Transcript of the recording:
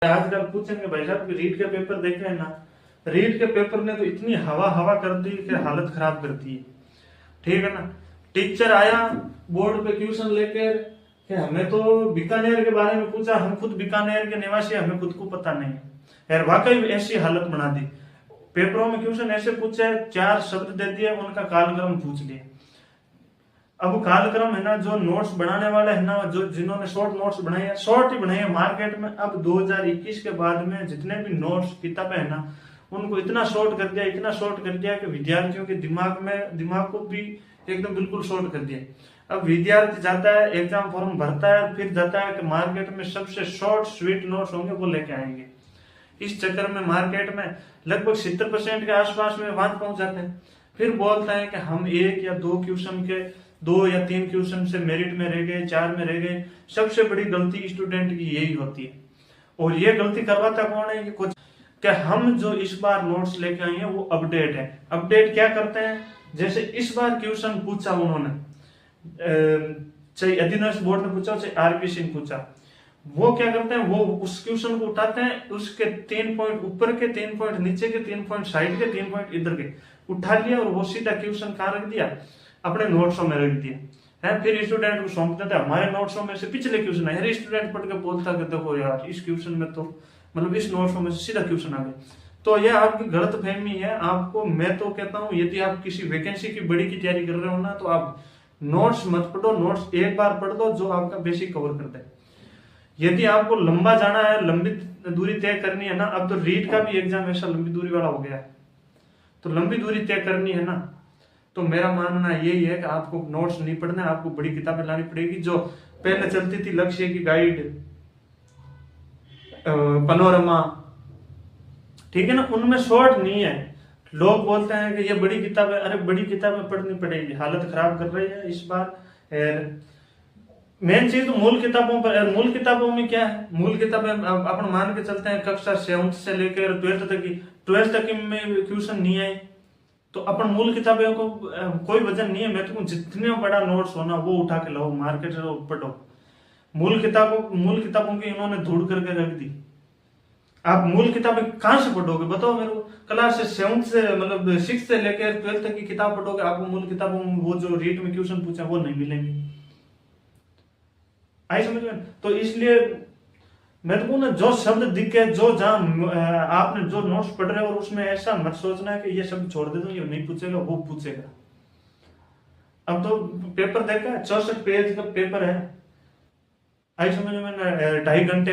आजकल पूछेंगे भाई साहब कि रीट के पेपर देखे है ना। रीट के पेपर ने तो इतनी हवा हवा कर दी कि हालत खराब कर दी है। ठीक है ना। टीचर आया बोर्ड पे ट्यूशन लेकर कि हमें तो बीकानेर के बारे में पूछा, हम खुद बीकानेर के निवासी, हमें खुद को पता नहीं है यार। वाकई ऐसी हालत बना दी। पेपरों में क्वेश्चन ऐसे पूछे, 4 शब्द दे दिए, उनका कालक्रम पूछ लिया। अब कालक्रम है ना, जो नोट्स बनाने वाले है ना, जो जिन्होंने शॉर्ट नोट्स बनाए हैं, शॉर्ट ही बनाए हैं मार्केट में। अब 2021 के बाद में जितने भी नोट्स किताबें है ना, उनको इतना शॉर्ट कर दिया, इतना शॉर्ट कर दिया कि विद्यार्थियों के दिमाग को भी एकदम बिल्कुल शॉर्ट कर दिया। अब विद्यार्थी जाता है, एग्जाम फॉर्म भरता है, फिर जाता है कि मार्केट में सबसे शॉर्ट स्वीट नोट्स होंगे वो लेके आएंगे। इस चक्कर में मार्केट में लगभग 70% के आसपास में बात पहुंच जाते हैं। फिर बोलता है कि हम 1 या 2 क्वेश्चन के 2 या 3 क्वेश्चन से मेरिट में रह गए, 4 में रह गए। सबसे बड़ी गलती स्टूडेंट की यही होती है। और ये गलती करवाता कौन है? कि कुछ क्या हम जो इस बार नोट्स लेके आए हैं वो अपडेट है। अपडेट क्या करते हैं? जैसे इस बार क्वेश्चन पूछा उन्होंने, चाहे अधीनस्थ बोर्ड ने पूछा, चाहे आरपीसी ने पूछा, वो क्या करते हैं? वो उस क्वेश्चन को उठाते हैं, उसके 3 पॉइंट ऊपर के, 3 पॉइंट नीचे के, 3 पॉइंट साइड के, 3 पॉइंट इधर के उठा लिया और वो सीधा क्वेश्चन कहाँ रख दिया? अपने नोट्सों में रख दिया है। फिर स्टूडेंट को सौंप देता है, हमारे नोट्सों में से पिछले क्वेश्चन है। हर स्टूडेंट पढ़ के बोलता है देखो यार, इस क्वेश्चन में तो मतलब इस नोट्सों में से सीधा क्वेश्चन आ गया। तो यह आपकी गलत फहमी है। आपको मैं तो कहता हूँ, यदि आप किसी वैकेंसी की बड़ी की तैयारी कर रहे हो ना, तो आप नोट्स मत पढ़ो, नोट्स एक बार पढ़ दो जो आपका बेसिक कवर कर दे। यदि आपको लंबा जाना है, लंबी दूरी तय करनी है ना, अब तो रीट का भी एग्जाम ऐसा लंबी दूरी वाला हो गया है, तो लंबी दूरी तय करनी है ना, तो मेरा मानना यही है कि आपको नोट्स नहीं पढ़ना है, आपको बड़ी किताबें लानी पड़ेगी। जो पहले चलती थी लक्ष्य की गाइड, पनोरमा, ठीक है ना, उनमें शॉर्ट नहीं है। लोग बोलते हैं कि ये बड़ी किताबें, अरे बड़ी किताबें पढ़नी पड़ेगी, हालत खराब कर रही है इस बार। मेन चीज तो मूल किताबों पर। मूल किताबों में क्या है? मूल किताबें अपन मान के चलते हैं कक्षा 7 से लेकर 12th तक की, 12th तक में क्वेश्चन नहीं आए, तो अपन मूल किताबों को कोई वजन नहीं है। मैं तो जितने बड़ा नोट्स होना वो उठा के लाओ, मार्केट से पढ़ो। मूल किताबों की इन्होंने धूड़ करके रख दी। आप मूल किताबें कहां से पढ़ोगे बताओ मेरे को? क्लास 7 से मतलब 6 से लेकर 12th तक की किताब पढ़ोगे, आपको मूल किताबों में वो जो रीट में क्वेश्चन पूछा वो नहीं मिलेंगे। आई समझ में? तो इसलिए मैं तो ना, जो शब्द दिखे, जो जहां आपने जो नोट्स पढ़ रहे हो, और उसमें ऐसा मत सोचना है कि ये शब्द छोड़ दे दो, ये नहीं पूछेगा, वो पूछेगा। अब तो पेपर देखा, 64 पेज का पेपर है। आई समझ में? 2.5 घंटे